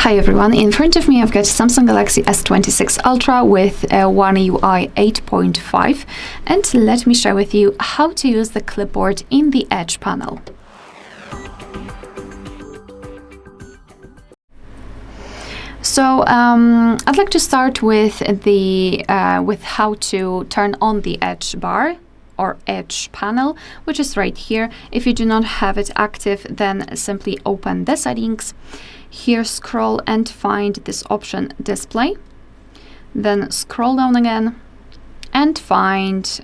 Hi everyone, in front of me I've got Samsung Galaxy S26 Ultra with One UI 8.5, and let me share with you how to use the clipboard in the Edge panel. So I'd like to start with how to turn on the Edge bar or Edge panel, which is right here. If you do not have it active, then simply open the settings. Here, scroll and find this option, Display. Then scroll down again and find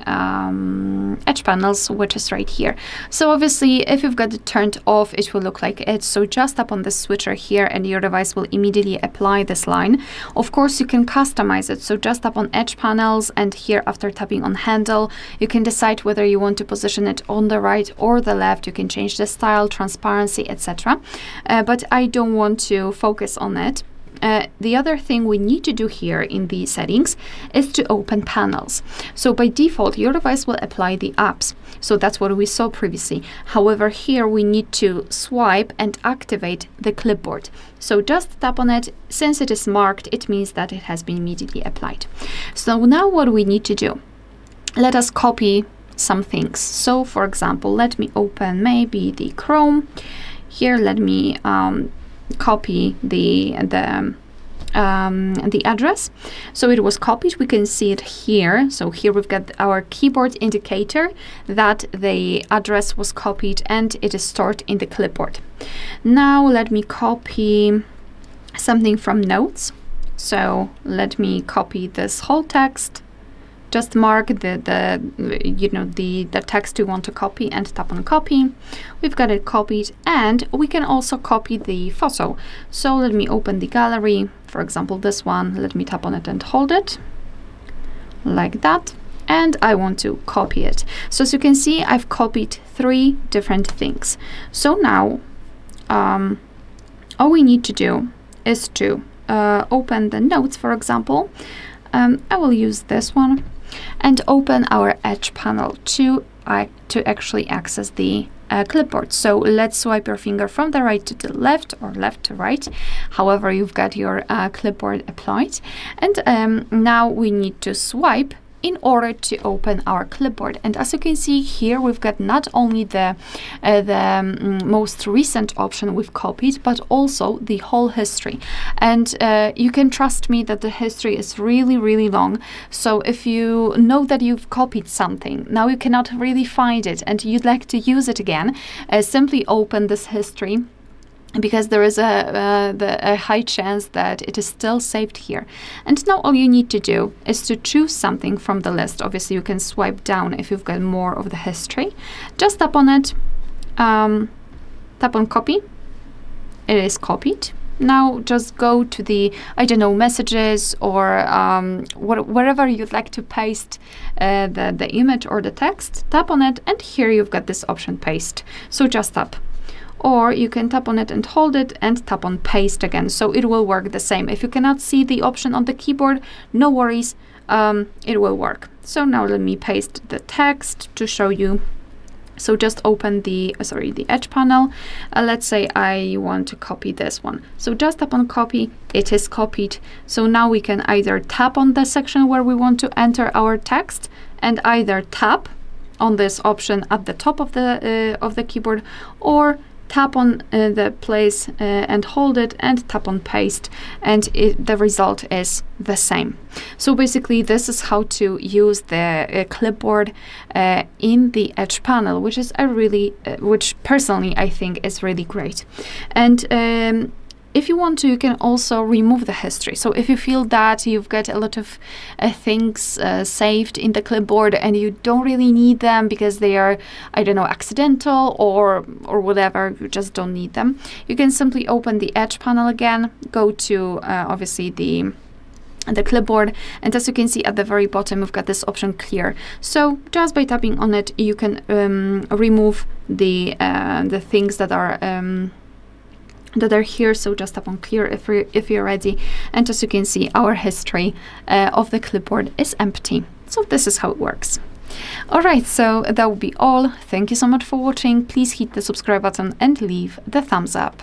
Edge panels, which is right here. So obviously, if you've got it turned off, it will look like it. So just tap on the switcher here and your device will immediately apply this line. Of course, you can customize it. So just tap on Edge panels, and here after tapping on handle, you can decide whether you want to position it on the right or the left. You can change the style, transparency, etc. But I don't want to focus on it. The other thing we need to do here in the settings is to open panels. So by default, your device will apply the apps. So that's what we saw previously. However, here we need to swipe and activate the clipboard. So just tap on it. Since it is marked, it means that it has been immediately applied. So now what we need to do, let us copy some things. So for example, let me open maybe the Chrome. Here, let me copy the address. So it was copied. We can see it here. So here we've got our keyboard indicator that the address was copied and it is stored in the clipboard. Now let me copy something from notes. So let me copy this whole text. Just mark the text you want to copy and tap on copy. We've got it copied, and we can also copy the photo. So let me open the gallery, for example this one. Let me tap on it and hold it like that, and I want to copy it. So as you can see, I've copied 3 different things. So now all we need to do is to open the notes, for example. I will use this one and open our Edge panel to actually access the clipboard. So let's swipe your finger from the right to the left or left to right, however you've got your clipboard applied. And now we need to swipe in order to open our clipboard. And as you can see here, we've got not only the most recent option we've copied, but also the whole history. And you can trust me that the history is really, really long. So if you know that you've copied something, now you cannot really find it and you'd like to use it again, simply open this history, because there is a high chance that it is still saved here. And now all you need to do is to choose something from the list. Obviously, you can swipe down if you've got more of the history. Just tap on it, tap on copy. It is copied. Now just go to the, I don't know, messages or wherever you'd like to paste the image or the text. Tap on it, and here you've got this option, paste. So just tap. Or you can tap on it and hold it and tap on paste again. So it will work the same. If you cannot see the option on the keyboard, no worries, it will work. So now let me paste the text to show you. So just open the Edge panel. Let's say I want to copy this one. So just tap on copy, it is copied. So now we can either tap on the section where we want to enter our text and either tap on this option at the top of the keyboard, or tap on the place and hold it and tap on paste, and the result is the same. So basically this is how to use the clipboard in the Edge panel, which is which personally I think is really great. And if you want to, you can also remove the history. So if you feel that you've got a lot of things saved in the clipboard and you don't really need them because they are, I don't know, accidental or whatever, you just don't need them, you can simply open the Edge panel again, go to obviously the clipboard, and as you can see at the very bottom, we've got this option clear. So just by tapping on it, you can remove the things that are here. So just tap on clear if you're ready, and as you can see, our history of the clipboard is empty. So this is how it works. Alright, so that will be all. Thank you so much for watching. Please hit the subscribe button and leave the thumbs up.